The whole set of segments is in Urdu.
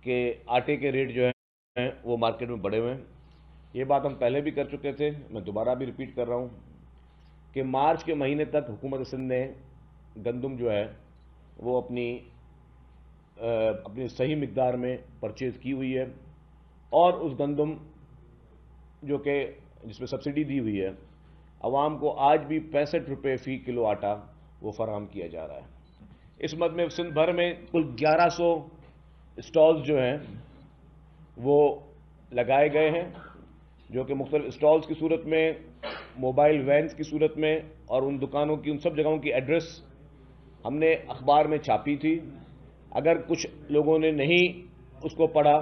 کہ آٹے کے ریٹ جو ہیں وہ مارکیٹ میں بڑھے ہوئے ہیں. یہ بات ہم پہلے بھی کر چکے تھے, میں دوبارہ بھی ریپیٹ کر رہا ہوں کہ مارچ کے مہینے تک حکومت سندھ نے گندم جو ہے وہ اپنی صحیح مقدار میں پرچیز کی ہوئی ہے, اور اس گندم جو کہ جس میں سبسڈی دی ہوئی ہے عوام کو آج بھی 65 روپے فی کلو آٹا وہ فراہم کیا جا رہا ہے. اس مد میں سندھ بھر میں کل 1100 اسٹالز جو ہیں وہ لگائے گئے ہیں, جو کہ مختلف اسٹالز کی صورت میں, موبائل وینز کی صورت میں, اور ان دکانوں کی ان سب جگہوں کی ایڈریس ہم نے اخبار میں چھاپی تھی. اگر کچھ لوگوں نے نہیں اس کو پڑھا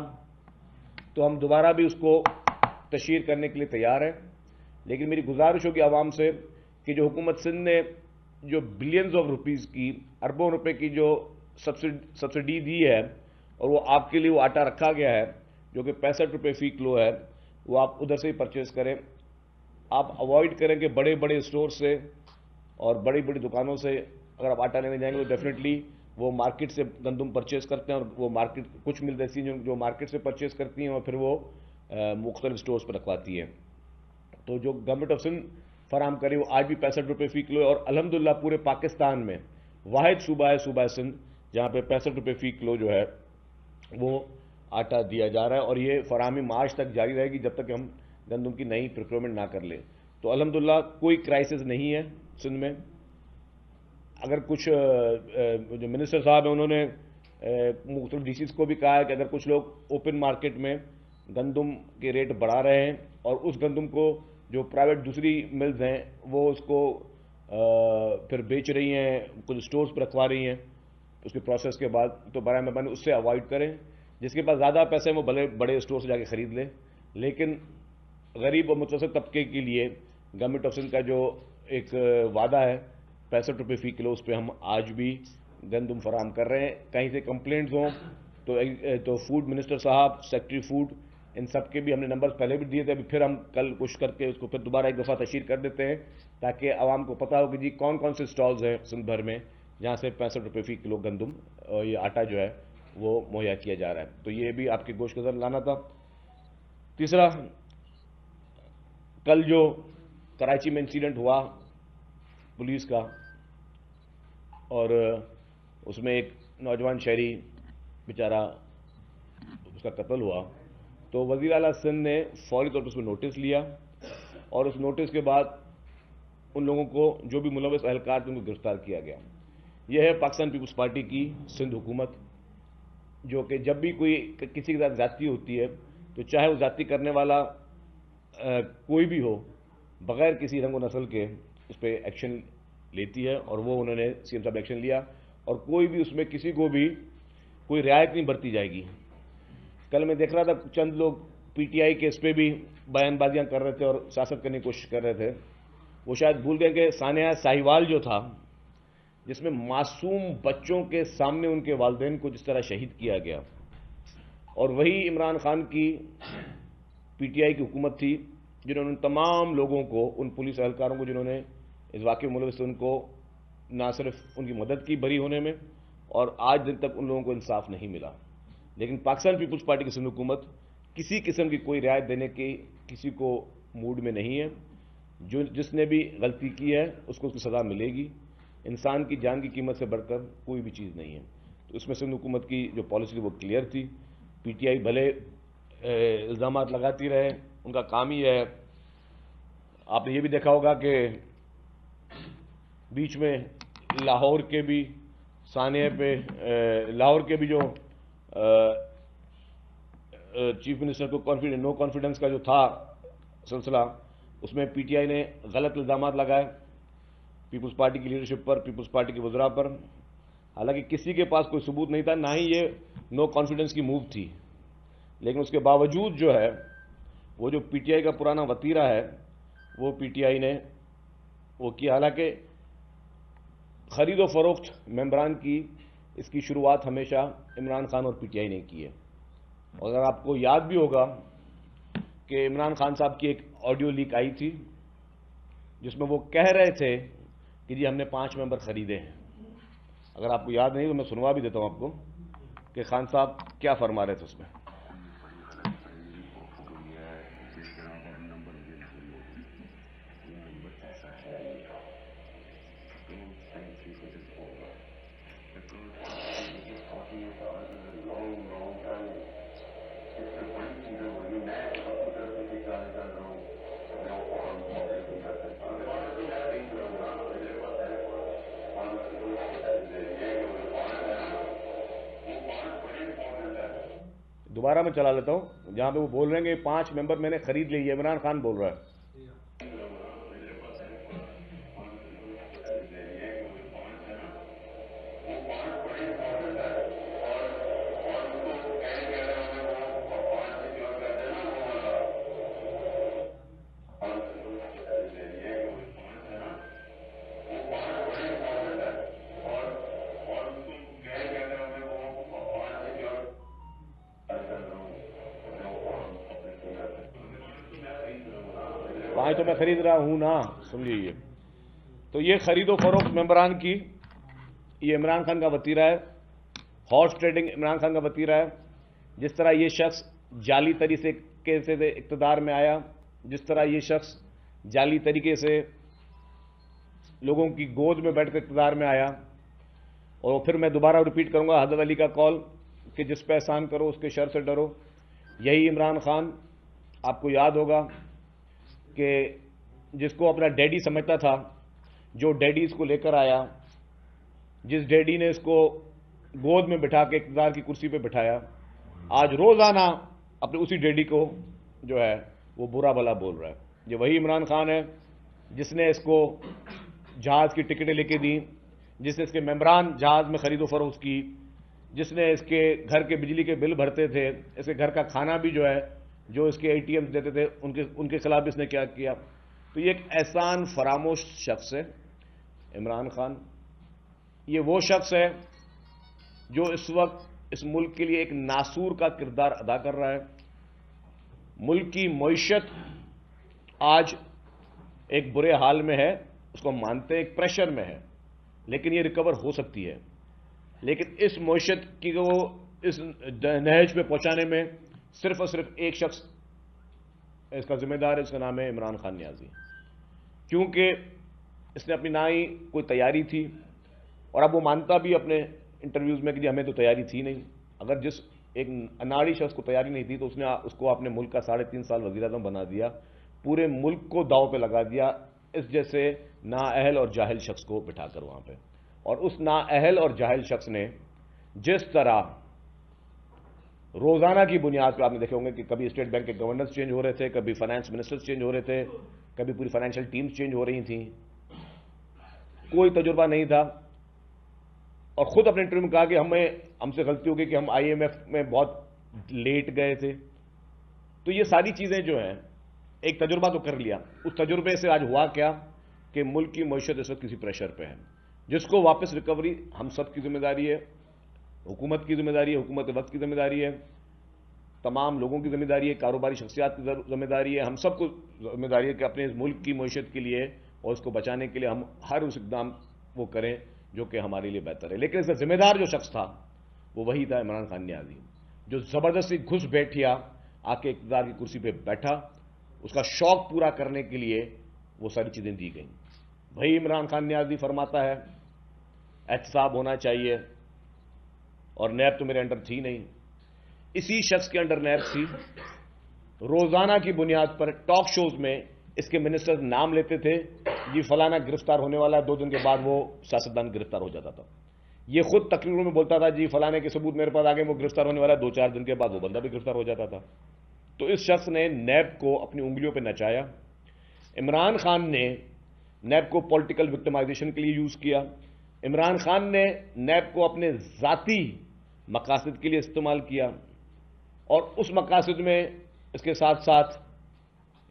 تو ہم دوبارہ بھی اس کو تشہیر کرنے کے لیے تیار ہیں, لیکن میری گزارش ہوگی عوام سے کہ جو حکومت سندھ نے جو بلینز آف روپیز کی, اربوں روپے کی جو سبسڈی دی ہے, اور وہ آپ کے لیے وہ آٹا رکھا گیا ہے جو کہ 65 روپے فی کلو ہے, وہ آپ ادھر سے ہی پرچیز کریں. آپ اوائڈ کریں کہ بڑے بڑے اسٹور سے اور بڑی بڑی دکانوں سے اگر آپ آٹا لینے جائیں گے تو ڈیفینیٹلی وہ مارکیٹ سے گندم پرچیز کرتے ہیں, اور وہ مارکیٹ کچھ مل ایسی جو مارکیٹ سے پرچیز کرتی ہیں اور پھر وہ مختلف اسٹورز پر رکھواتی ہیں. تو جو گورنمنٹ آف سندھ فراہم کرے وہ آج بھی 65 روپے فی کلو ہے, اور الحمدللہ پورے پاکستان میں واحد صوبہ ہے صوبہ سندھ جہاں پہ 65 روپے فی کلو جو ہے وہ آٹا دیا جا رہا ہے, اور یہ فراہمی مارچ تک جاری رہے گی جب تک ہم گندم کی نئی پروکیورمنٹ نہ کر لیں. تو الحمدللہ کوئی کرائسس نہیں ہے سندھ میں. اگر کچھ جو منسٹر صاحب ہیں انہوں نے مختلف ڈی سیز کو بھی کہا ہے کہ اگر کچھ لوگ اوپن مارکیٹ میں گندم کے ریٹ بڑھا رہے ہیں اور اس گندم کو جو پرائیویٹ دوسری ملز ہیں وہ اس کو پھر بیچ رہی ہیں, کچھ اسٹورز پر رکھوا رہی ہیں اس کے پروسیس کے بعد, تو برائے مہربانی اس سے اوائڈ کریں. جس کے پاس زیادہ پیسے ہیں وہ بھلے بڑے اسٹور سے جا کے خرید لیں, لیکن غریب اور متوسط طبقے کے لیے گورنمنٹ آف سندھ کا جو ایک وعدہ ہے 65 روپے فی کلو, اس پہ ہم آج بھی گندم فراہم کر رہے ہیں. کہیں سے کمپلینٹس ہوں تو فوڈ منسٹر صاحب, سیکرٹری فوڈ, ان سب کے بھی ہم نے نمبرز پہلے بھی دیے تھے, ابھی پھر ہم کل کوشش کر کے اس کو پھر دوبارہ ایک دفعہ تشہیر کر دیتے ہیں تاکہ عوام کو پتہ ہو کہ جی کون کون سے اسٹالز ہیں سندھ بھر میں جہاں سے 65 روپے فی کلو گندم اور یہ آٹا جو ہے وہ مہیا کیا جا رہا ہے. تو یہ بھی آپ کے گوشت نظر لانا تھا. تیسرا, کل جو کراچی میں انسیڈنٹ ہوا پولیس کا, اور اس میں ایک نوجوان شہری بیچارہ اس کا قتل ہوا, تو وزیر اعلیٰ سندھ نے فوری طور پر اس میں نوٹس لیا, اور اس نوٹس کے بعد ان لوگوں کو جو بھی ملوث اہلکار تھے ان کو گرفتار کیا گیا. یہ ہے پاکستان پیپلز پارٹی کی سندھ حکومت, جو کہ جب بھی کوئی کسی کے ساتھ زیادتی ہوتی ہے تو چاہے وہ زیادتی کرنے والا کوئی بھی ہو, بغیر کسی رنگ و نسل کے اس پہ ایکشن لیتی ہے, اور وہ انہوں نے سی ایم صاحب ایکشن لیا, اور کوئی بھی اس میں کسی کو بھی کوئی رعایت نہیں برتی جائے گی. کل میں دیکھ رہا تھا چند لوگ پی ٹی آئی کے اس پہ بھی بیان بازیاں کر رہے تھے اور سیاست کرنے کی کوشش کر رہے تھے. وہ شاید بھول گئے کہ سانحہ ساہیوال جو تھا, جس میں معصوم بچوں کے سامنے ان کے والدین کو جس طرح شہید کیا گیا, اور وہی عمران خان کی پی ٹی آئی کی حکومت تھی جنہوں نے تمام لوگوں کو, ان پولیس اہلکاروں کو جنہوں نے اس واقعے میں ملوث, ان کو نہ صرف ان کی مدد کی بری ہونے میں, اور آج دن تک ان لوگوں کو انصاف نہیں ملا. لیکن پاکستان پیپلز پارٹی کی سندھ حکومت کسی قسم کی کوئی رعایت دینے کی کسی کو موڈ میں نہیں ہے. جس نے بھی غلطی کی ہے اس کو اس کی سزا ملے گی. انسان کی جان کی قیمت سے بڑھ کر کوئی بھی چیز نہیں ہے. تو اس میں سندھ حکومت کی جو پالیسی تھی وہ کلیئر تھی. پی ٹی آئی بھلے الزامات لگاتی رہے, ان کا کام ہی ہے. آپ نے یہ بھی دیکھا ہوگا کہ بیچ میں لاہور کے بھی سانحے پہ لاہور کے بھی جو چیف منسٹر کو نو کانفیڈنس کا جو تھا سلسلہ, اس میں پی ٹی آئی نے غلط الزامات لگائے پیپلز پارٹی کی لیڈرشپ پر, پیپلز پارٹی کے وزراء پر, حالانکہ کسی کے پاس کوئی ثبوت نہیں تھا, نہ ہی یہ نو کانفیڈنس کی موو تھی. لیکن اس کے باوجود جو ہے وہ جو پی ٹی آئی کا پرانا وتیرہ ہے وہ پی ٹی آئی نے وہ کیا. حالانکہ خرید و فروخت ممبران کی اس کی شروعات ہمیشہ عمران خان اور پی ٹی آئی نے کی ہے. اور اگر آپ کو یاد بھی ہوگا کہ عمران خان صاحب کی ایک آڈیو لیک آئی تھی جس میں وہ کہہ رہے تھے کہ جی ہم نے 5 ممبر خریدے ہیں. اگر آپ کو یاد نہیں تو میں سنوا بھی دیتا ہوں آپ کو. کہ خان صاحب کیا فرما رہے تھے اس میں. دوبارہ میں چلا لیتا ہوں جہاں پہ وہ بول رہے ہیں کہ 5 ممبر میں نے خرید لی. عمران خان بول رہا ہے. پانچ تو میں خرید رہا ہوں نا, سمجھیے. یہ تو یہ خرید و فروخت ممبران کی, یہ عمران خان کا وتیرہ ہے. ہارس ٹریڈنگ عمران خان کا وتیرہ ہے. جس طرح یہ شخص جعلی طریقے سے اقتدار میں آیا, جس طرح یہ شخص جعلی طریقے سے لوگوں کی گود میں بیٹھ کر اقتدار میں آیا. اور پھر میں دوبارہ ریپیٹ کروں گا حضرت علی کا قول کہ جس پہ احسان کرو اس کے شر سے ڈرو. یہی عمران خان, آپ کو یاد ہوگا کہ جس کو اپنا ڈیڈی سمجھتا تھا, جو ڈیڈی اس کو لے کر آیا, جس ڈیڈی نے اس کو گود میں بٹھا کے اقتدار کی کرسی پہ بٹھایا, آج روزانہ اپنے اسی ڈیڈی کو جو ہے وہ برا بھلا بول رہا ہے. یہ وہی عمران خان ہے جس نے اس کو جہاز کی ٹکٹیں لے کے دیں, جس نے اس کے ممبران جہاز میں خرید و فروخت کی, جس نے اس کے گھر کے بجلی کے بل بھرتے تھے, اس کے گھر کا کھانا بھی جو ہے جو اس کے ATM دیتے تھے ان کے خلاف اس نے کیا کیا. تو یہ ایک احسان فراموش شخص ہے عمران خان. یہ وہ شخص ہے جو اس وقت اس ملک کے لیے ایک ناسور کا کردار ادا کر رہا ہے. ملک کی معیشت آج ایک برے حال میں ہے, اس کو مانتے ہیں, ایک پریشر میں ہے, لیکن یہ ریکور ہو سکتی ہے. لیکن اس معیشت کی وہ اس نہج پہ پہنچانے میں صرف اور صرف ایک شخص اس کا ذمہ دار ہے, اس کا نام ہے عمران خان نیازی. کیونکہ اس نے اپنی نہ ہی کوئی تیاری تھی, اور اب وہ مانتا بھی اپنے انٹرویوز میں کہ ہمیں تو تیاری تھی نہیں. اگر جس ایک اناڑی شخص کو تیاری نہیں تھی تو اس کو اپنے ملک کا 3.5 سال وزیر اعظم بنا دیا, پورے ملک کو داؤ پہ لگا دیا اس جیسے نااہل اور جاہل شخص کو بٹھا کر وہاں پہ. اور اس نااہل اور جاہل شخص نے جس طرح روزانہ کی بنیاد پہ, آپ نے دیکھے ہوں گے کہ کبھی اسٹیٹ بینک کے گورنرز چینج ہو رہے تھے, کبھی فائنانس منسٹرز چینج ہو رہے تھے, کبھی پوری فائنینشیل ٹیمز چینج ہو رہی تھیں, کوئی تجربہ نہیں تھا. اور خود اپنے انٹرویو میں کہا کہ ہم سے غلطی ہو گئی کہ ہم IMF میں بہت لیٹ گئے تھے. تو یہ ساری چیزیں جو ہیں, ایک تجربہ تو کر لیا, اس تجربے سے آج ہوا کیا کہ ملک کی معیشت اس وقت کسی پریشر پہ ہے, جس کو واپس ریکوری ہم سب کی ذمہ داری ہے. حکومت کی ذمہ داری ہے, حکومت وقت کی ذمہ داری ہے, تمام لوگوں کی ذمہ داری ہے, کاروباری شخصیات کی ذمہ داری ہے, ہم سب کو ذمہ داری ہے کہ اپنے اس ملک کی معیشت کے لیے اور اس کو بچانے کے لیے ہم ہر اس اقدام وہ کریں جو کہ ہمارے لیے بہتر ہے. لیکن اس کا ذمہ دار جو شخص تھا وہ وہی تھا عمران خان نیازی, جو زبردستی گھس بیٹھیا, آ کے اقتدار کی کرسی پہ بیٹھا. اس کا شوق پورا کرنے کے لیے وہ ساری چیزیں دی گئیں. وہی عمران خان نیازی فرماتا ہے احتساب ہونا چاہیے, اور نیب تو میرے انڈر تھی نہیں, اسی شخص کے انڈر نیب تھی. روزانہ کی بنیاد پر ٹاک شوز میں اس کے منسٹر نام لیتے تھے, جی فلانا گرفتار ہونے والا ہے, 2 دن کے بعد وہ سیاستدان گرفتار ہو جاتا تھا. یہ خود تقریروں میں بولتا تھا جی فلانے کے ثبوت میرے پاس آگے وہ گرفتار ہونے والا ہے, 2-4 دن کے بعد وہ بندہ بھی گرفتار ہو جاتا تھا. تو اس شخص نے نیب کو اپنی انگلیوں پہ نچایا. عمران خان نے نیب کو پولیٹیکل وکٹمائزیشن کے لیے یوز کیا. عمران خان نے نیب کو اپنے ذاتی مقاصد کے لیے استعمال کیا, اور اس مقاصد میں اس کے ساتھ ساتھ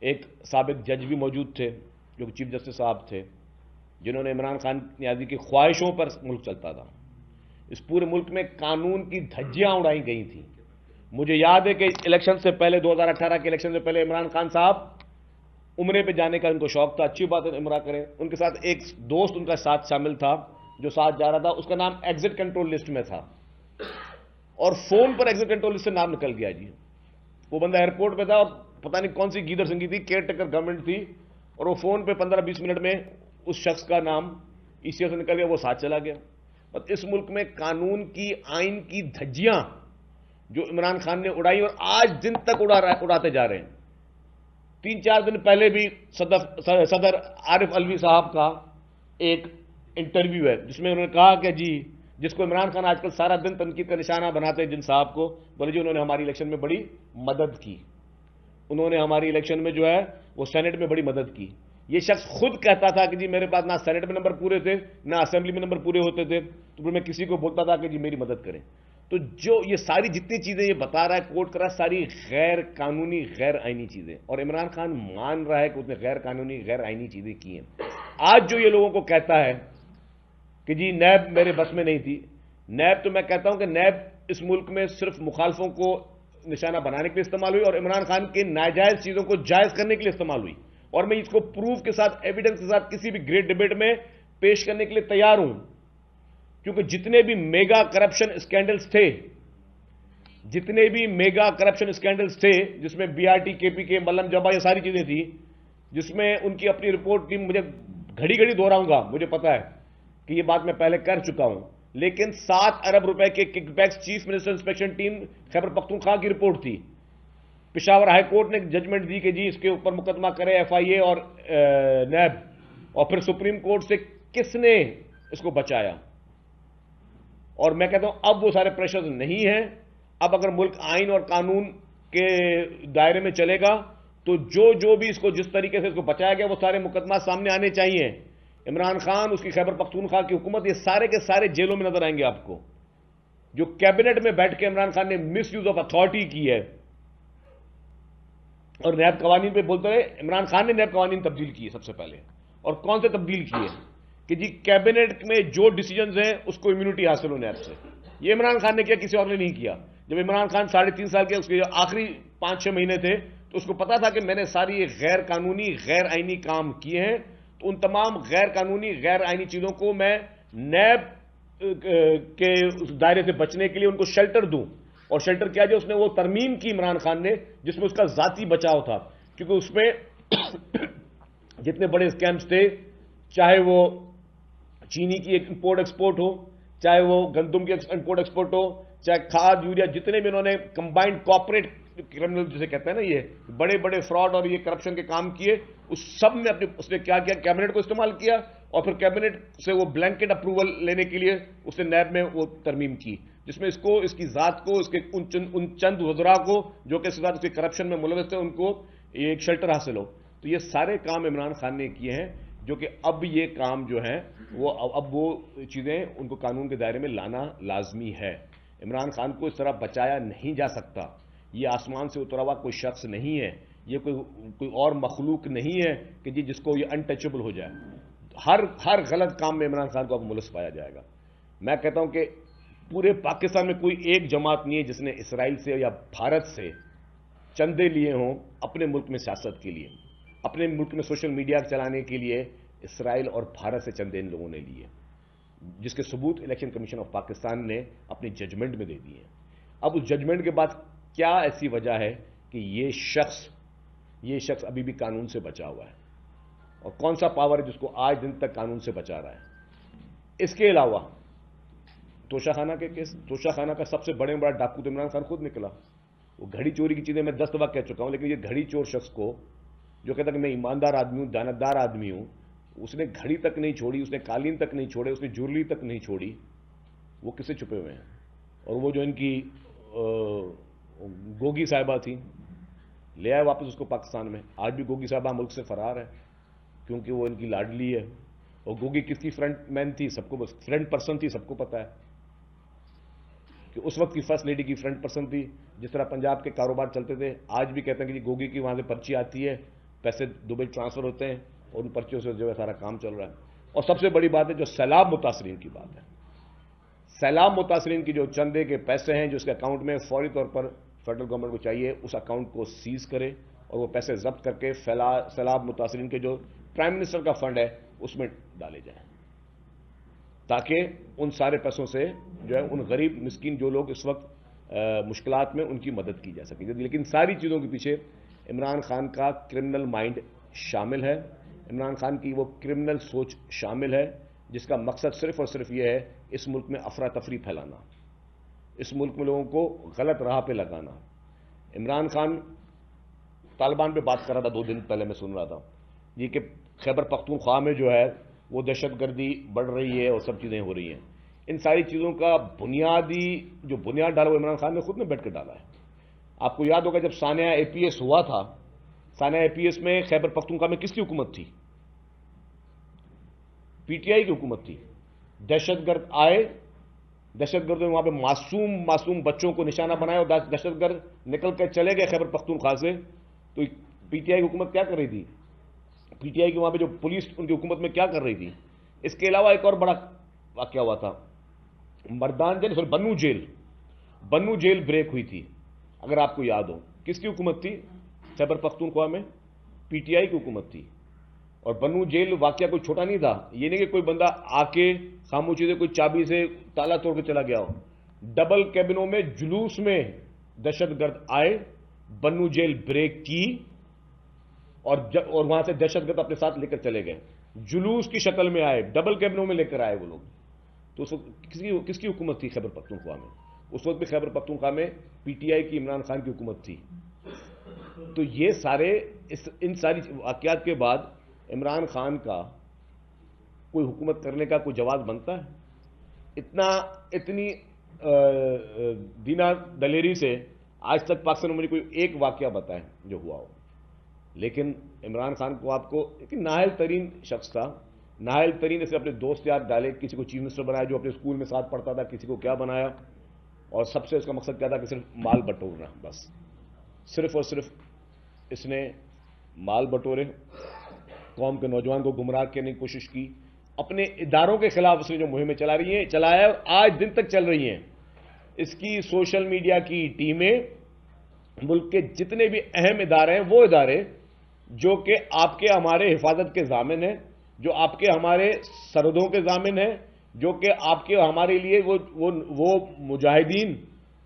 ایک سابق جج بھی موجود تھے جو کہ چیف جسٹس صاحب تھے, جنہوں نے عمران خان نیازی کی خواہشوں پر ملک چلتا تھا. اس پورے ملک میں قانون کی دھجیاں اڑائی گئی تھیں. مجھے یاد ہے کہ الیکشن سے پہلے 2018 کے الیکشن سے پہلے عمران خان صاحب عمرے پہ جانے کا ان کو شوق تھا. اچھی بات ہے عمرہ کریں. ان کے ساتھ ایک دوست ان کا ساتھ شامل تھا جو ساتھ جا رہا تھا, اس کا نام ایگزٹ کنٹرول لسٹ میں تھا, اور فون پر ایگزٹ کنٹرول سے نام نکل گیا جی. وہ بندہ ایئرپورٹ پہ تھا اور پتہ نہیں کون سی گیدر سنگھی تھی, کیئر ٹیکر گورنمنٹ تھی, اور وہ فون پہ 15-20 منٹ میں اس شخص کا نام ای سی سے نکل گیا, وہ ساتھ چلا گیا. بس اس ملک میں قانون کی, آئین کی دھجیاں جو عمران خان نے اڑائی اور آج دن تک اڑاتے جا رہے ہیں. 3-4 دن پہلے بھی صدر عارف علوی صاحب کا ایک انٹرویو ہے جس میں انہوں نے کہا کہ جی جس کو عمران خان آج کل سارا دن تنقید کا نشانہ بناتے ہیں, جن صاحب کو, بولے جی انہوں نے ہماری الیکشن میں بڑی مدد کی, انہوں نے ہماری الیکشن میں جو ہے وہ سینٹ میں بڑی مدد کی. یہ شخص خود کہتا تھا کہ جی میرے پاس نہ سینٹ میں نمبر پورے تھے نہ اسمبلی میں نمبر پورے ہوتے تھے, تو پھر میں کسی کو بولتا تھا کہ جی میری مدد کریں. تو جو یہ ساری جتنی چیزیں یہ بتا رہا ہے, کوٹ کر رہا ہے, ساری غیر قانونی غیر آئینی چیزیں, اور عمران خان مان رہا ہے کہ اس نے غیر قانونی غیر آئینی چیزیں کی ہیں. آج جو یہ لوگوں کو کہتا ہے کہ جی نیب میرے بس میں نہیں تھی, نیب تو میں کہتا ہوں کہ نیب اس ملک میں صرف مخالفوں کو نشانہ بنانے کے لیے استعمال ہوئی اور عمران خان کے ناجائز چیزوں کو جائز کرنے کے لیے استعمال ہوئی, اور میں اس کو پروف کے ساتھ, ایویڈنس کے ساتھ کسی بھی گریٹ ڈیبیٹ میں پیش کرنے کے لیے تیار ہوں. کیونکہ جتنے بھی میگا کرپشن اسکینڈلز تھے, جتنے بھی میگا کرپشن اسکینڈلز تھے جس میں بی آر ٹی, کے پی کے, ملم جبا, یہ ساری چیزیں تھیں جس میں ان کی اپنی رپورٹ ٹیم, مجھے گھڑی گھڑی دہراؤں گا, مجھے پتا ہے کہ یہ بات میں پہلے کر چکا ہوں, لیکن 7 ارب روپے کے kickbacks chief minister inspection team Khyber Pakhtunkhwa کی رپورٹ تھی. پشاور ہائی کورٹ نے ججمنٹ دی کہ جی اس کے اوپر مقدمہ کرے ایف آئی اے اور نیب, اور پھر سپریم کورٹ سے کس نے اس کو بچایا. اور میں کہتا ہوں اب وہ سارے پریشرز نہیں ہیں. اب اگر ملک آئین اور قانون کے دائرے میں چلے گا تو جو بھی اس کو جس طریقے سے اس کو بچایا گیا وہ سارے مقدمات سامنے آنے چاہیے. عمران خان, اس کی خیبر پختونخوا کی حکومت, یہ سارے کے سارے جیلوں میں نظر آئیں گے آپ کو. جو کیبنٹ میں بیٹھ کے عمران خان نے مس یوز آف اتھارٹی کی ہے اور نیب قوانین پہ بولتے رہے, عمران خان نے نیب قوانین تبدیل کی ہے سب سے پہلے. اور کون سے تبدیل کیے کہ جی کیبنٹ میں جو ڈیسیجنز ہیں اس کو امیونٹی حاصل ہو نیب سے. یہ عمران خان نے کیا, کسی اور نے نہیں کیا. جب عمران خان 3.5 سال کے اس کے آخری 5-6 مہینے تھے تو اس کو پتا تھا کہ میں نے ساری غیر قانونی غیر آئینی کام کیے ہیں, تو ان تمام غیر قانونی غیر آئینی چیزوں کو میں نیب کے دائرے سے بچنے کے لیے ان کو شیلٹر دوں. اور شیلٹر کیا جو اس نے وہ ترمیم کی عمران خان نے جس میں اس کا ذاتی بچاؤ تھا, کیونکہ اس میں جتنے بڑے اسکیمز تھے, چاہے وہ چینی کی امپورٹ ایکسپورٹ ہو, چاہے وہ گندم کی امپورٹ ایکسپورٹ ہو, چاہے کھاد یوریا, جتنے بھی انہوں نے کمبائنڈ کوآپریٹ کرمنل جسے کہتے ہیں نا, یہ بڑے بڑے فراڈ اور یہ کرپشن کے کام کیے, اس سب میں اس نے کیا کیا, کیبنٹ کو استعمال کیا, اور پھر کیبنٹ سے وہ بلینکٹ اپروول لینے کے لیے اس نے نیب میں وہ ترمیم کی جس میں اس کو, اس کی ذات کو, اس کے ان چند وزراء کو جو کہ اس کے کرپشن میں ملوث تھے ان کو ایک شیلٹر حاصل ہو. تو یہ سارے کام عمران خان نے کیے ہیں, جو کہ اب یہ کام جو ہیں وہ اب وہ چیزیں ان کو قانون کے دائرے میں لانا لازمی ہے. عمران خان کو اس طرح بچایا نہیں جا سکتا. یہ آسمان سے اترا ہوا کوئی شخص نہیں ہے, یہ کوئی اور مخلوق نہیں ہے کہ جی جس کو یہ انٹچبل ہو جائے. ہر غلط کام میں عمران خان کو اب ملوث پایا جائے گا. میں کہتا ہوں کہ پورے پاکستان میں کوئی ایک جماعت نہیں ہے جس نے اسرائیل سے یا بھارت سے چندے لیے ہوں اپنے ملک میں سیاست کے لیے, اپنے ملک میں سوشل میڈیا چلانے کے لیے. اسرائیل اور بھارت سے چندے ان لوگوں نے لیے, جس کے ثبوت الیکشن کمیشن آف پاکستان نے اپنی ججمنٹ میں دے دیے ہیں. اب اس ججمنٹ کے بعد کیا ایسی وجہ ہے کہ یہ شخص ابھی بھی قانون سے بچا ہوا ہے, اور کون سا پاور ہے جس کو آج دن تک قانون سے بچا رہا ہے. اس کے علاوہ توشہ خانہ کے کیس, توشہ خانہ کا سب سے بڑے بڑا ڈاکو تو عمران خان خود نکلا. وہ گھڑی چوری کی چیزیں میں 10 دفعہ کہہ چکا ہوں, لیکن یہ گھڑی چور شخص کو جو کہتا کہ میں ایماندار آدمی ہوں, دیانتدار آدمی ہوں, اس نے گھڑی تک نہیں چھوڑی, اس نے قالین تک نہیں چھوڑے, اس نے جویلری تک نہیں چھوڑی. وہ کس سے چھپے ہوئے ہیں. اور وہ جو ان کی گوگی صاحبہ تھی, لے آئے واپس اس کو پاکستان میں. آج بھی گوگی صاحبہ ملک سے فرار ہے کیونکہ وہ ان کی لاڈلی ہے. اور گوگی کس کی فرنٹ مین تھی, سب کو فرنٹ پرسن تھی, سب کو پتا ہے کہ اس وقت کی فرسٹ لیڈی کی فرنٹ پرسن تھی. جس طرح پنجاب کے کاروبار چلتے تھے, آج بھی کہتے ہیں کہ جی گوگی کی وہاں سے پرچی آتی ہے, پیسے دبئی ٹرانسفر ہوتے ہیں, اور ان پرچیوں سے جو ہے سارا کام چل رہا ہے. اور سب سے بڑی بات ہے جو سیلاب متاثرین کی بات ہے, سیلاب متاثرین کی جو چندے کے پیسے ہیں جو اس کے اکاؤنٹ میں فوری طور پر فیڈرل گورنمنٹ کو چاہیے اس اکاؤنٹ کو سیز کرے اور وہ پیسے ضبط کر کے سیلاب متاثرین کے جو پرائم منسٹر کا فنڈ ہے اس میں ڈالے جائیں, تاکہ ان سارے پیسوں سے جو ہے ان غریب مسکین جو لوگ اس وقت مشکلات میں ان کی مدد کی جا سکے. لیکن ساری چیزوں کے پیچھے عمران خان کا کرمنل مائنڈ شامل ہے, عمران خان کی وہ کرمنل سوچ شامل ہے جس کا مقصد صرف اور صرف یہ ہے اس ملک میں افراتفری پھیلانا, اس ملک میں لوگوں کو غلط راہ پہ لگانا. عمران خان طالبان پہ بات کر رہا تھا 2 دن پہلے, میں سن رہا تھا یہ کہ خیبر پختونخوا میں جو ہے وہ دہشت گردی بڑھ رہی ہے اور سب چیزیں ہو رہی ہیں. ان ساری چیزوں کا بنیادی جو بنیاد ڈالا وہ عمران خان نے خود نے بیٹھ کے ڈالا ہے. آپ کو یاد ہوگا جب ثانیہ APS ہوا تھا, ثانیہ APS میں خیبر پختونخوا میں کس کی حکومت تھی؟ PTI کی حکومت تھی. دہشت گرد آئے, دہشت گردوں نے وہاں پہ معصوم بچوں کو نشانہ بنایا اور دہشت گرد نکل کے چلے گئے خیبر پختونخوا سے. تو PTI کی حکومت کیا کر رہی تھی؟ PTI کی وہاں پہ جو پولیس ان کی حکومت میں کیا کر رہی تھی؟ اس کے علاوہ ایک اور بڑا واقعہ ہوا تھا, بنو جیل بریک ہوئی تھی, اگر آپ کو یاد ہو. کس کی حکومت تھی خیبر پختونخوا میں؟ PTI کی حکومت تھی. اور بنو جیل واقعہ کوئی چھوٹا نہیں تھا. یہ نہیں کہ کوئی بندہ آ کے خاموشی سے کوئی چابی سے تالا توڑ کے چلا گیا ہو. ڈبل کیبنوں میں جلوس میں دہشت گرد آئے, بنو جیل بریک کی اور وہاں سے دہشت گرد اپنے ساتھ لے کر چلے گئے. جلوس کی شکل میں آئے, ڈبل کیبنوں میں لے کر آئے وہ لوگ. تو اس وقت کس کی حکومت تھی خیبر پختونخوا میں؟ اس وقت بھی خیبر پختونخوا میں PTI کی عمران خان کی حکومت تھی. تو یہ سارے ان ساری واقعات کے بعد عمران خان کا کوئی حکومت کرنے کا کوئی جواز بنتا ہے؟ اتنی دینا دلیری سے آج تک پاکستان میں مجھے کوئی ایک واقعہ بتائے جو ہوا ہو. لیکن عمران خان کو آپ کو ایک نااہل ترین شخص تھا, نااہل ترین اسے اپنے دوست یاد ڈالے, کسی کو چیف منسٹر بنایا جو اپنے اسکول میں ساتھ پڑھتا تھا, کسی کو کیا بنایا, اور سب سے اس کا مقصد کیا تھا کہ صرف مال بٹورنا. بس صرف اور صرف اس نے مال بٹورے, قوم کے نوجوان کو گمراہ کرنے کی کوشش کی. اپنے اداروں کے خلاف اس نے جو مہمیں چلایا اور آج دن تک چل رہی ہیں. اس کی سوشل میڈیا کی ٹیمیں ملک کے جتنے بھی اہم ادارے ہیں, وہ ادارے جو کہ آپ کے ہمارے حفاظت کے ضامن ہیں, جو آپ کے ہمارے سرحدوں کے ضامن ہیں, جو کہ آپ کے ہمارے لیے وہ مجاہدین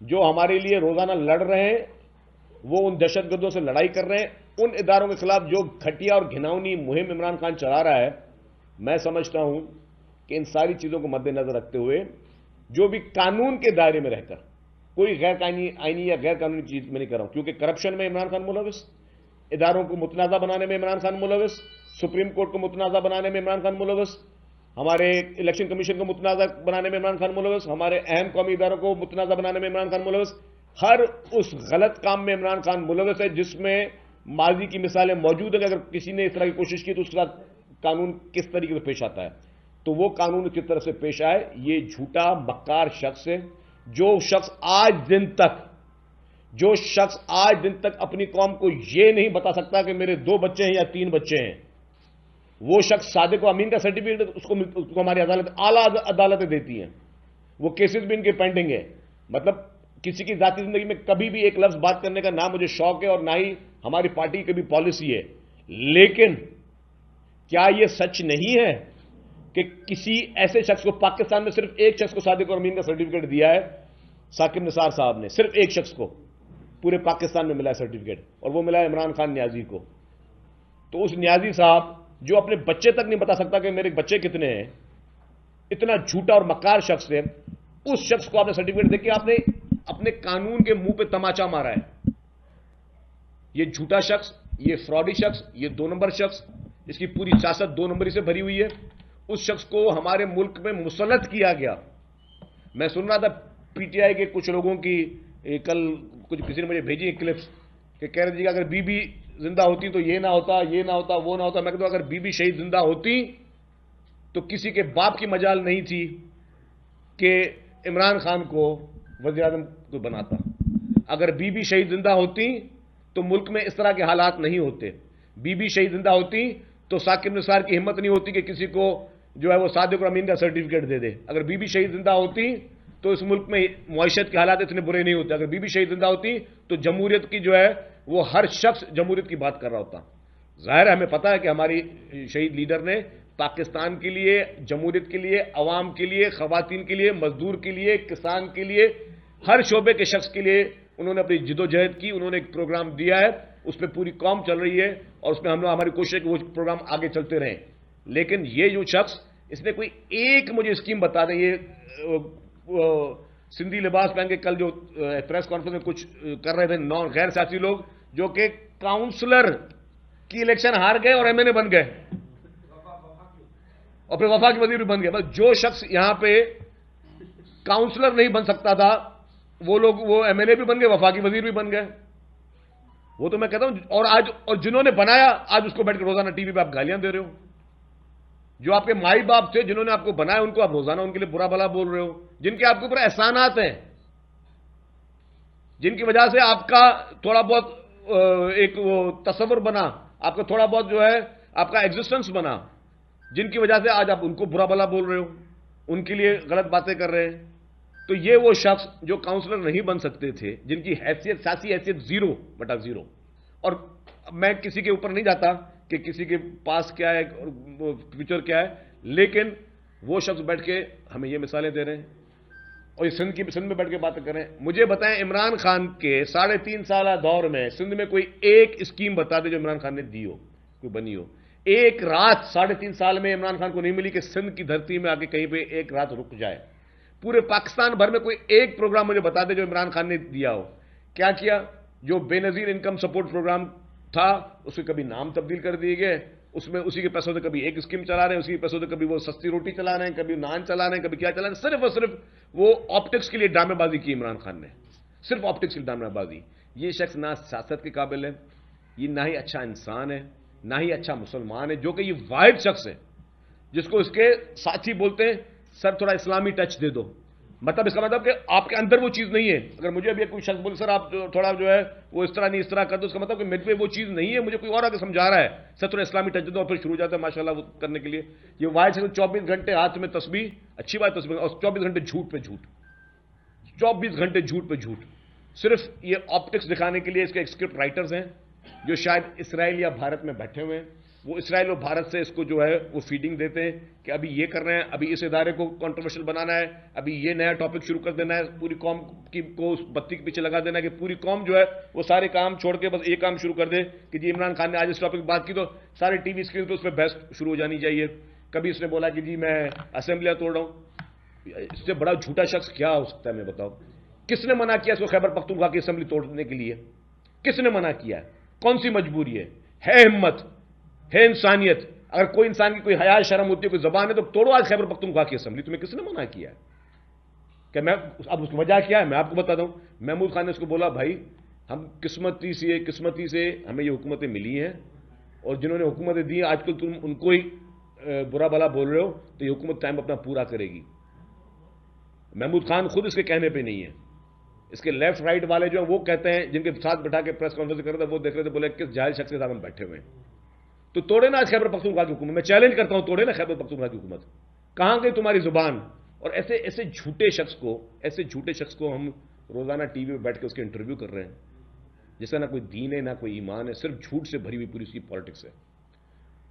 جو ہمارے لیے روزانہ لڑ رہے ہیں, وہ ان دہشت گردوں سے لڑائی کر رہے ہیں, ان اداروں کے خلاف جو گھٹیا اور گھناؤنی مہم عمران خان چلا رہا ہے, میں سمجھتا ہوں کہ ان ساری چیزوں کو مد نظر رکھتے ہوئے جو بھی قانون کے دائرے میں رہ کر, کوئی غیر آئینی یا غیر قانونی چیز میں نہیں کر رہا ہوں, کیونکہ کرپشن میں عمران خان ملوث, اداروں کو متنازع بنانے میں عمران خان ملوث, سپریم کورٹ کو متنازع بنانے میں عمران خان ملوث, ہمارے الیکشن کمیشن کو متنازع بنانے میں عمران خان ملوث, ہمارے اہم قومی اداروں کو متنازع بنانے میں عمران خان ملوث. ہر اس غلط کام میں عمران خان ملوث ہے جس میں ماضی کی مثالیں موجود ہیں کہ اگر کسی نے اس طرح کی کوشش کی تو اس کے ساتھ قانون کس طریقے سے پیش آتا ہے. تو وہ قانون کی طرف سے پیش آئے. یہ جھوٹا مکار شخص ہے جو شخص آج دن تک اپنی قوم کو یہ نہیں بتا سکتا کہ میرے 2 بچے ہیں یا 3 بچے ہیں. وہ شخص صادق و امین کا سرٹیفکیٹ اس کو ہماری اعلیٰ عدالتیں دیتی ہیں, وہ کیسز بھی ان کے پینڈنگ ہے. مطلب کسی کی ذاتی زندگی میں کبھی بھی ایک لفظ بات کرنے کا نہ مجھے شوق ہے اور نہ ہی ہماری پارٹی کی کبھی پالیسی ہے. لیکن کیا یہ سچ نہیں ہے کہ کسی ایسے شخص کو پاکستان میں صرف ایک شخص کو صادق اور امین کا سرٹیفکیٹ دیا ہے, ثاقب نثار صاحب نے, صرف ایک شخص کو پورے پاکستان میں ملا ہے سرٹیفکیٹ, اور وہ ملا ہے عمران خان نیازی کو. تو اس نیازی صاحب جو اپنے بچے تک نہیں بتا سکتا کہ میرے بچے کتنے ہیں, اتنا جھوٹا اور مکار شخص ہے, اس شخص کو آپ نے سرٹیفکیٹ دے کے آپ نے اپنے قانون کے منہ پہ تماچا مارا ہے. یہ جھوٹا شخص, یہ فراڈی شخص, یہ 2 نمبر شخص, اس کی پوری سیاست 2 نمبری سے بھری ہوئی ہے. اس شخص کو ہمارے ملک میں مسلط کیا گیا. میں سن رہا تھا PTI کے کچھ لوگوں کی, کل کسی نے مجھے بھیجی کلپس کہ کہہ رہے تھے کہ اگر بی بی زندہ ہوتی تو یہ نہ ہوتا, یہ نہ ہوتا, وہ نہ ہوتا. میں کہتا ہوں اگر بی بی شہید زندہ ہوتی تو کسی کے باپ کی مجال نہیں تھی کہ عمران خان کو وزیر اعظم کو بناتا. اگر بی بی شہید زندہ ہوتی تو ملک میں اس طرح کے حالات نہیں ہوتے. بی بی شہید زندہ ہوتی تو ثاقب نثار کی ہمت نہیں ہوتی کہ کسی کو جو ہے وہ صادق اور امین کا سرٹیفکیٹ دے دے. اگر بی بی شہید زندہ ہوتی تو اس ملک میں معیشت کے حالات اتنے برے نہیں ہوتے. اگر بی بی شہید زندہ ہوتی تو جمہوریت کی جو ہے وہ ہر شخص جمہوریت کی بات کر رہا ہوتا. ظاہر ہے ہمیں پتا ہے کہ ہماری شہید لیڈر نے پاکستان کے لیے, جمہوریت کے لیے, عوام کے لیے, خواتین کے لیے, مزدور کے لیے, کسان کے لیے, ہر شعبے کے شخص کے لیے انہوں نے اپنی جدوجہد کی, انہوں نے ایک پروگرام دیا ہے, اس پہ پوری قوم چل رہی ہے, اور اس میں ہم لوگ ہماری کوشش ہے کہ وہ پروگرام آگے چلتے رہیں. لیکن یہ جو شخص, اس نے کوئی ایک مجھے اسکیم بتا دیں. یہ سندھی لباس پہن کے کل جو پریس کانفرنس میں کچھ کر رہے تھے غیر سیاسی لوگ, جو کہ کاؤنسلر کی الیکشن ہار گئے اور MNA بن گئے, اور پھر وفاقی وزیر بھی بن گئے. بس جو شخص یہاں پہ کاؤنسلر نہیں بن سکتا تھا, وہ لوگ وہ MNA بھی بن گئے, وفاقی وزیر بھی بن گئے. وہ تو میں کہتا ہوں, اور جنہوں نے بنایا آج اس کو بیٹھ کے روزانہ ٹی وی پہ آپ گالیاں دے رہے ہو. جو آپ کے مائی باپ تھے جنہوں نے آپ کو بنایا, ان کو آپ روزانہ ان کے لیے برا بھلا بول رہے ہو, جن کے آپ کے اوپر احسانات ہیں, جن کی وجہ سے آپ کا تھوڑا بہت ایک وہ تصور بنا, آپ کا تھوڑا بہت جو ہے آپ کا ایگزسٹنس بنا, جن کی وجہ سے آج آپ ان کو برا بھلا بول رہے ہو, ان کے لیے غلط باتیں کر رہے ہیں. تو یہ وہ شخص جو کاؤنسلر نہیں بن سکتے تھے, جن کی حیثیت, سیاسی حیثیت 0/0. اور میں کسی کے اوپر نہیں جاتا کہ کسی کے پاس کیا ہے, فیوچر کیا ہے, لیکن وہ شخص بیٹھ کے ہمیں یہ مثالیں دے رہے ہیں, اور یہ سندھ میں بیٹھ کے باتیں کر رہے ہیں. مجھے بتائیں, عمران خان کے 3.5 سالہ دور میں سندھ میں کوئی ایک اسکیم بتا دے جو عمران خان نے دی ہو, کوئی بنی ہو. ایک رات 3.5 سال میں عمران خان کو نہیں ملی کہ سندھ کی دھرتی میں آ کے کہیں پہ ایک رات رک جائے. پورے پاکستان بھر میں کوئی ایک پروگرام مجھے بتا دے جو عمران خان نے دیا ہو. کیا کیا؟ جو بے نظیر انکم سپورٹ پروگرام تھا, اس کے کبھی نام تبدیل کر دیے گئے, اس میں اسی کے پیسوں سے کبھی ایک اسکیم چلا رہے ہیں, اسی کے پیسوں سے کبھی وہ سستی روٹی چلا رہے ہیں, کبھی نان چلا رہے ہیں, کبھی کیا چلا رہے ہیں. صرف اور صرف وہ آپٹکس کے لیے ڈرامے بازی کی عمران خان نے, صرف آپٹکس کی ڈرامے بازی. یہ شخص نہ سیاست کے قابل ہے, یہ نہ ہی اچھا انسان ہے, نہ ہی اچھا مسلمان ہے, جو کہ یہ واحد شخص ہے جس کو اس کے ساتھی بولتے ہیں سر تھوڑا اسلامی ٹچ دے دو. مطلب اس کا مطلب کہ آپ کے اندر وہ چیز نہیں ہے. اگر مجھے ابھی کوئی شخص بولے سر آپ تھوڑا جو ہے وہ اس طرح نہیں اس طرح کر دو, اس کا مطلب کہ میرے پہ وہ چیز نہیں ہے, مجھے کوئی اور آگے سمجھا رہا ہے سر تھوڑا اسلامی ٹچ دے دو, اور پھر شروع ہو جاتا ہے ماشاء اللہ وہ کرنے کے لیے. یہ واحد شخص 24 گھنٹے ہاتھ میں تسبیح, اچھی بات تسبیح, اور 24 گھنٹے جھوٹ پہ جھوٹ, 24 گھنٹے جھوٹ پہ جھوٹ, صرف یہ آپٹکس دکھانے کے لیے. اس کے ایک اسکرپٹ رائٹرز ہیں جو شاید اسرائیل یا بھارت میں بیٹھے ہوئے ہیں, وہ اسرائیل اور بھارت سے اس کو جو ہے وہ فیڈنگ دیتے ہیں کہ ابھی یہ کر رہے ہیں, ابھی اس ادارے کو کنٹروورشل بنانا ہے, ابھی یہ نیا ٹاپک شروع کر دینا ہے, پوری قوم کو اس بتی کے پیچھے لگا دینا ہے کہ پوری قوم جو ہے وہ سارے کام چھوڑ کے بس ایک کام شروع کر دے کہ جی عمران خان نے آج اس ٹاپک کی بات کی تو سارے ٹی وی اسکرین پہ اس پہ بحث شروع ہو جانی چاہیے. کبھی اس نے بولا کہ جی میں اسمبلیاں توڑ رہا ہوں. اس سے بڑا جھوٹا شخص کیا ہو سکتا ہے, میں بتاؤ. کس نے منع کیا اس کو خیبر پختونخوا کی اسمبلی توڑنے کے لیے؟ کس نے منع کیا ہے؟ کون سی مجبوری ہے ہمت ہے انسانیت؟ اگر کوئی انسان کی کوئی حیا شرم ہوتی ہے, کوئی زبان ہے, تو توڑو آج خیبر پختونخوا کی اسمبلی. تمہیں کس نے منع کیا ہے؟ کہ میں اب اس کی وجہ کیا ہے میں آپ کو بتا دوں. محمود خان نے اس کو بولا بھائی ہم قسمتی سے ہمیں یہ حکومتیں ملی ہیں, اور جنہوں نے حکومتیں دی ہیں آج کل تم ان کو ہی برا بھلا بول رہے ہو, تو یہ حکومت ٹائم اپنا پورا کرے گی. محمود خان خود اس کے کہنے پہ نہیں ہے, اس کے لیفٹ رائٹ والے جو ہیں وہ کہتے ہیں, جن کے ساتھ بٹھا کے پریس کانفرنس کر رہے تھے وہ دیکھ رہے تھے, بولے کس جاہل شخص کے ساتھ ہم بیٹھے ہوئے ہیں. تو توڑے نا آج خیبر پختونخوا کی حکومت. میں چیلنج کرتا ہوں, توڑے نا خیبر پختونخوا کی حکومت. کہاں گئی تمہاری زبان؟ اور ایسے جھوٹے شخص کو ہم روزانہ ٹی وی پہ بیٹھ کے اس کے انٹرویو کر رہے ہیں, جس کا نہ کوئی دین ہے نہ کوئی ایمان ہے, صرف جھوٹ سے بھری ہوئی پوری اس کی پالیٹکس ہے.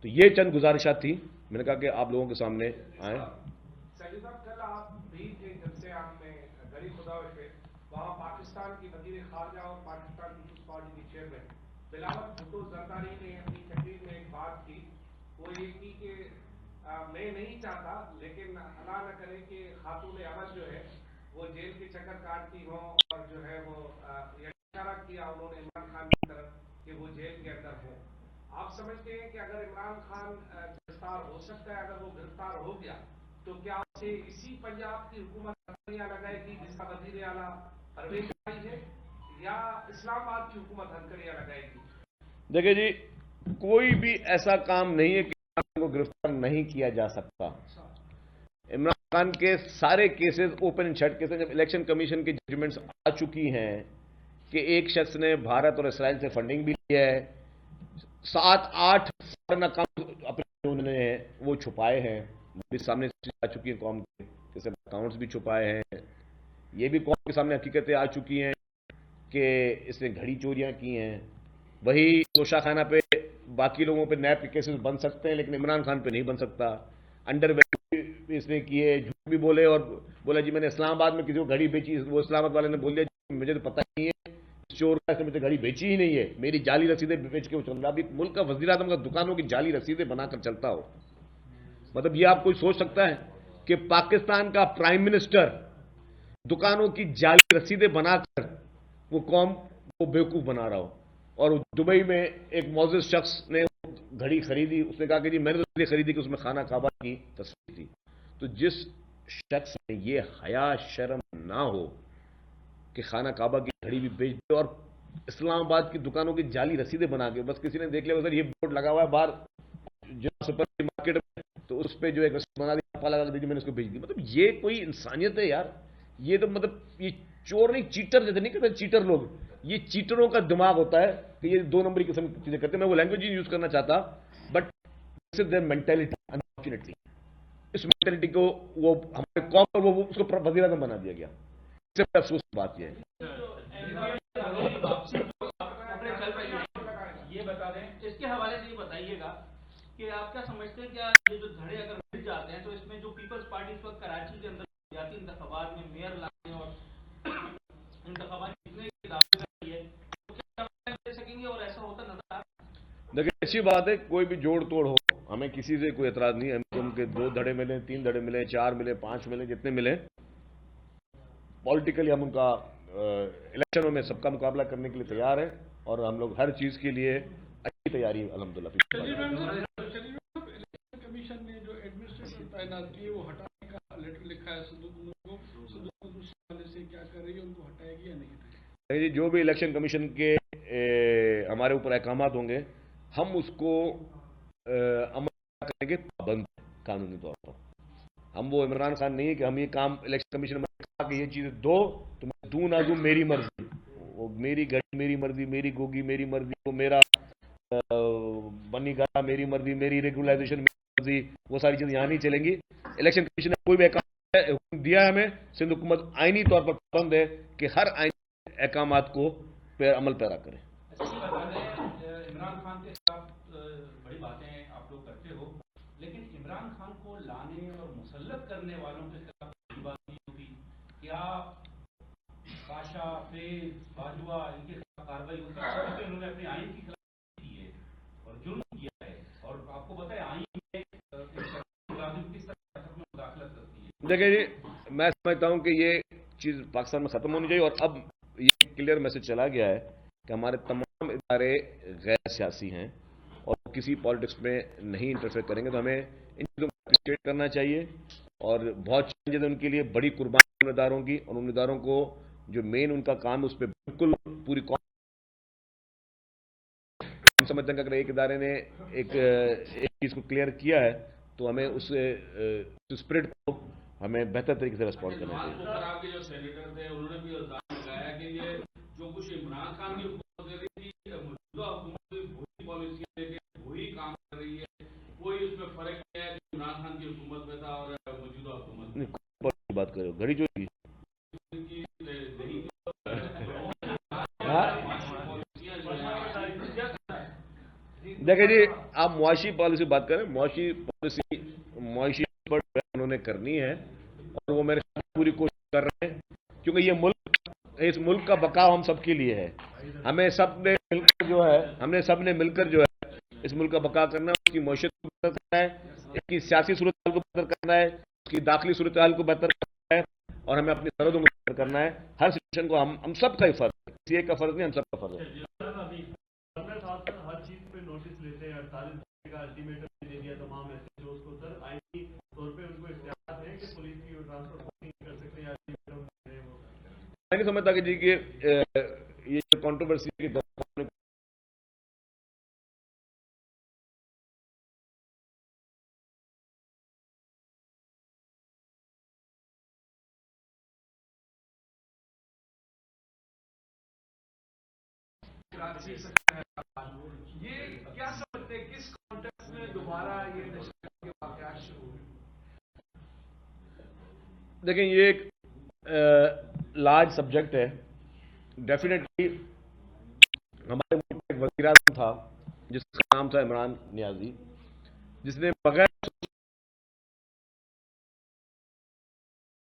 تو یہ چند گزارشات تھی, میں نے کہا کہ آپ لوگوں کے سامنے آئیں. وہاں پاکستان کی وزیر خارجہ اور پاکستان پیپلز پارٹی کی چیئرمین بلاول بھٹو زرداری نے اپنی تقریر میں ایک بات کی, وہ یہ کی کہ میں نہیں چاہتا, لیکن اللہ نہ کرے کہ خاتون عمل جو ہے وہ جیل کے چکر کاٹتی ہوں, اور جو ہے وہ اشارہ کیا انہوں نے عمران خان کی طرف کہ وہ جیل کے اندر ہوں. آپ سمجھتے ہیں کہ اگر عمران خان گرفتار ہو سکتا ہے, اگر وہ گرفتار ہو گیا تو کیا اسے اسی پنجاب کی حکومت ہتھکڑیاں لگائے گی جس کا وزیر اعلیٰ پرویز الہی ہے, یا اسلام آباد کی حکومت ہتھکڑیاں لگائے گی؟ دیکھیں جی, کوئی بھی ایسا کام نہیں ہے کہ عمران خان کو گرفتار نہیں کیا جا سکتا. عمران خان کے سارے cases open and shut cases, جب الیکشن کمیشن کی ججمنٹس آ چکی ہیں کہ ایک شخص نے بھارت اور اسرائیل سے فنڈنگ بھی لی ہے, 7-8 اکاؤنٹ اپنے انہوں نے وہ چھپائے ہیں, بھی سامنے آ چکی ہیں قوم کے, جیسے اکاؤنٹس بھی چھپائے ہیں. یہ بھی قوم کے سامنے حقیقتیں آ چکی ہیں کہ اس نے گھڑی چوریاں کی ہیں. وہی توشہ خانہ پہ باقی لوگوں پہ نیب کے کیسز بن سکتے ہیں, لیکن عمران خان پہ نہیں بن سکتا. انڈر اس نے کیے, جھوٹ بھی بولے اور بولا جی میں نے اسلام آباد میں کسی کو گھڑی بیچی, وہ اسلام آباد والے نے بول دیا جی مجھے تو پتہ نہیں ہے, چور کا مجھے گھڑی بیچی ہی نہیں ہے, میری جعلی رسیدیں بیچ کے وہ چل رہا. ابھی ملک کا وزیر اعظم کا دکانوں کی جعلی رسیدیں بنا کر چلتا ہو, مطلب یہ آپ کوئی سوچ سکتا ہے کہ پاکستان کا پرائم منسٹر دکانوں کی جعلی رسیدیں بنا کر وہ قوم کو بیوقوف بنا رہا ہو. اور دبئی میں ایک معزز شخص نے گھڑی خریدی, اس نے کہا کہ جی میں نے تو اس لیے خریدی کہ اس میں خانہ کعبہ کی تصویر تھی. تو جس شخص میں یہ حیا شرم نہ ہو کہ خانہ کعبہ کی گھڑی بھی بیچ دے اور اسلام آباد کی دکانوں کی جعلی رسیدیں بنا کے, بس کسی نے دیکھ لیا سر یہ بورڈ لگا ہوا ہے باہر سپر مارکیٹ میں, تو اس پہ جو ایک رسید بنا دی, لگا دیجیے میں نے اس کو بھیج دی. مطلب یہ کوئی انسانیت ہے یار؟ یہ تو مطلب یہ چور نہیں, چیٹر جیسے نہیں کہتے چیٹر لوگ, یہ چیٹروں کا دماغ ہوتا ہے کہ یہ دو نمبری قسم کی چیزیں کرتے ہیں. میں وہ لینگویج یوز کرنا چاہتا, but this is their mentality. Unfortunately اس مینٹلٹی کو وہ ہمارے قوم پر وہ اس کو وزیر اعظم بنا دیا گیا. اس سے افسوس کی بات یہ ہے. یہ بتا دیں, اس کے حوالے سے یہ بتائیے گا کہ آپ کیا سمجھتے ہیں, کیا یہ جو دھڑے اگر مل جاتے ہیں تو اس میں جو پیپلز پارٹی اس وقت کراچی کے اندر جاتی انتخابات میں میئر لانے اور انتخابات جتنے کی دعوی کر رہی ہے, کیا دے سکیں گے, اور ایسا ہوتا نظر آ رہا ہے؟ دیکھیں اچھی بات ہے, کوئی بھی جوڑ توڑ ہو, ہمیں کسی سے کوئی اعتراض نہیں ہے. ہم کے 2 دھڑے ملیں, 3 دھڑے ملیں, 4 ملیں, 5 ملیں, جتنے ملیں, پولیٹیکلی ہم ان کا الیکشنوں میں سب کا مقابلہ کرنے کے لیے تیار ہیں, اور ہم لوگ ہر چیز کے لیے اچھی تیاری الحمدللہ. الیکشن کمیشن نے جو ایڈمنسٹریٹر تعینات کیے وہ ہٹانے کا لیٹر لکھا ہے صندوق کو, صندوق اس حوالے سے کیا کر رہی ہے, ان کو ہٹائے گی یا نہیں ہٹائے گی؟ جو بھی الیکشن کمیشن کے ہمارے اوپر احکامات ہوں گے ہم اس کو عمل کریں گے پابند قانونی طور پر. ہم وہ عمران خان نہیں ہے کہ ہم یہ کام الیکشن کمیشن میں کہا کہ یہ چیزیں دو تو میں دوں نہ دوں میری مرضی, وہ میری گھڑی میری مرضی, میری گوگی میری مرضی, وہ میرا بنی گاہ میری مرضی, میری ریگولائزیشن میری مرضی, وہ ساری چیزیں یہاں نہیں چلیں گی. الیکشن کمیشن نے کوئی بھی حکم دیا ہے ہمیں, سندھ حکومت آئینی طور پر پابند ہے کہ ہر آئینی احکامات کو عمل پیرا کرے. عمران خان کے خلاف بڑی باتیں آپ لوگ کرتے ہو, لیکن عمران خان کو لانے اور مسلط کرنے والوں کے خلاف بڑی بات نہیں ہوتی. کیا پاشا, فیض, باجوہ ان کے خلاف کارروائی ہوتی ہے؟ کیونکہ انہوں نے اپنے آئین کی خلاف کی ہے اور جرم کیا ہے, اور آپ کو پتہ ہے آئین میں ملازم کس طرح میں مداخلت کرتی ہے. دیکھیں جی, میں سمجھتا ہوں کہ یہ چیز پاکستان میں ختم ہونی چاہیے, اور اب یہ کلیئر میسج چلا گیا ہے کہ ہمارے تمام ادارے غیر سیاسی ہیں اور کسی پالیٹکس میں نہیں انٹرفیئر کریں گے. تو ہمیں ان چیزوں کو اپریشیٹ کرنا چاہیے, اور بہت چیلنجز ہیں ان کے لیے, بڑی قربانی اداروں کی, اور ان اداروں کو جو مین ان کا کام ہے اس پہ بالکل پوری قوم سمجھتے ہیں کہ اگر ایک ادارے نے ایک چیز کو کلیئر کیا ہے تو ہمیں اس اسپرٹ کو ہمیں بہتر طریقے سے ریسپونڈ کرنا چاہیے. آپ کے جو سینیٹر تھے انہوں نے بھی الزام لگایا کہ یہ جو کچھ عمران خان کی حکومت کر رہی تھی, موجودہ حکومت وہی پالیسیاں لے کے وہی کام کر رہی ہے, کوئی اس میں فرق نہیں ہے جو عمران خان کی حکومت میں تھا اور موجودہ حکومت میں. بات کرو گھڑی جو تھی دیکھیں جی, آپ معاشی پالیسی بات کریں, معاشی پالیسی معاشی پر انہوں نے کرنی ہے, اور وہ میرے پوری کوشش کر رہے ہیں, کیونکہ یہ ملک, اس ملک کا بقا ہم سب کے لیے ہے. ہمیں سب نے مل کر جو ہے, ہم نے سب نے مل کر جو ہے اس ملک کا بقا کرنا ہے, اس کی معیشت کو بہتر کرنا ہے, اس کی سیاسی صورتحال کو بہتر کرنا ہے, اس کی داخلی صورتحال کو بہتر کرنا ہے, اور ہمیں اپنی سرحدوں کو بہتر کرنا ہے. ہر سچویشن کو ہم سب کا ہی فرض ہے, کسی ایک کا فرض نہیں, ہم سب کا فرض ہے. ہر چیز پہ نوٹس لیتے ہیں, 48 گھنٹے کا الٹیمیٹم دے دیا تمام ایسے جو اس کو سر آئینی طور پہ ان کو اختیارات ہیں کہ پولیس کی ٹرانسپورٹ نہیں کر سکتے یا میں نہیں سمجھتا کہ جی کہ یہ کنٹروورسی کے دوران یہ کیا سمجھتے ہیں کس کانٹیکس میں دوبارہ یہ نشست کے واقعات شروع ہوئے؟ دیکھیں یہ ایک لارج سبجیکٹ ہے. ڈیفینیٹلی ہمارے ملک میں ایک وزیر اعظم تھا جس کا نام تھا عمران نیازی, جس نے بغیر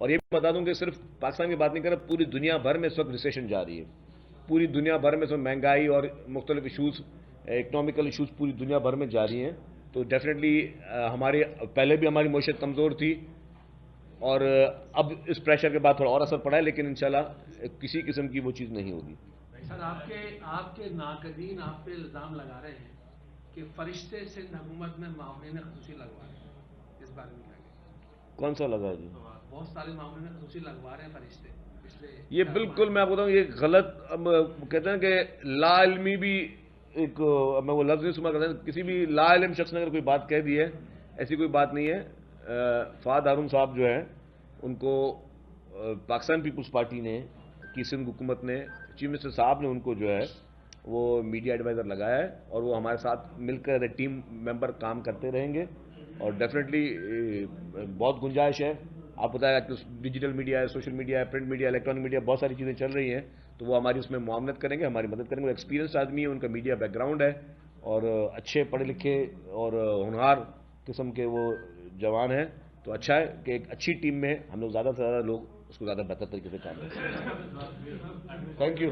اور یہ بھی بتا دوں کہ صرف پاکستان کی بات نہیں کر رہا, پوری دنیا بھر میں اس وقت ریسیشن جا رہی ہے, پوری دنیا بھر میں اس وقت مہنگائی اور مختلف ایشوز, اکنامیکل ایشوز پوری دنیا بھر میں جاری ہیں. تو ڈیفینیٹلی ہمارے پہلے بھی ہماری معیشت کمزور تھی اور اب اس پریشر کے بعد تھوڑا اور اثر پڑا ہے, لیکن انشاءاللہ کسی قسم کی وہ چیز نہیں ہوگی. سر آپ کے ناقدین آپ پہ الزام لگا رہے ہیں کہ فرشتے سندھ حکومت میں معاونین خصوصی لگوا رہے ہیں, اس بارے میں کیا کہیں؟ کون سا لگا جی؟ بہت سارے معاونین خصوصی لگوا رہے ہیں فرشتے. یہ بالکل میں آپ کو بتاؤں, یہ غلط. اب کہتے ہیں کہ لا علمی بھی ایک, میں وہ لفظ نہیں سنا کرتا, کسی بھی لا علم شخص نے اگر کوئی بات کہہ دی ہے, ایسی کوئی بات نہیں ہے. فہد ہارون صاحب جو ہیں ان کو پاکستان پیپلز پارٹی نے کی سندھ حکومت نے, چیف منسٹر صاحب نے ان کو جو ہے وہ میڈیا ایڈوائزر لگایا ہے, اور وہ ہمارے ساتھ مل کر ٹیم ممبر کام کرتے رہیں گے. اور ڈیفینیٹلی بہت گنجائش ہے. آپ بتایا کہ ڈیجیٹل میڈیا ہے, سوشل میڈیا ہے, پرنٹ میڈیا, الیکٹرانک میڈیا, بہت ساری چیزیں چل رہی ہیں, تو وہ ہماری اس میں معاونت کریں گے, ہماری مدد کریں گے. وہ ایکسپیرینس آدمی ہے, ان کا میڈیا بیک گراؤنڈ ہے, اور اچھے پڑھے لکھے اور ہونہار قسم کے وہ جوان ہیں. تو اچھا ہے کہ ایک اچھی ٹیم میں ہم لوگ زیادہ سے زیادہ لوگ اس کو زیادہ بہتر طریقے سے کام کریں. Thank you.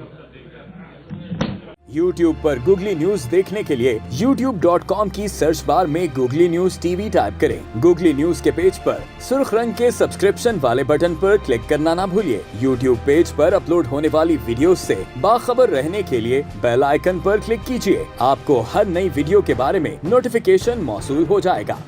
YouTube per googly news دیکھنے کے لیے youtube.com کی سرچ بار میں googly news T V type کریں. گوگلی نیوز کے پیج پر سرخ رنگ کے سبسکرپشن والے بٹن پر کلک کرنا نہ بھولیے. YouTube پیج پر اپلوڈ ہونے والی ویڈیوز سے باخبر رہنے کے لیے بیل آئیکن پر کلک کیجیے. آپ کو ہر نئی ویڈیو کے بارے میں نوٹیفیکیشن موصول ہو جائے گا.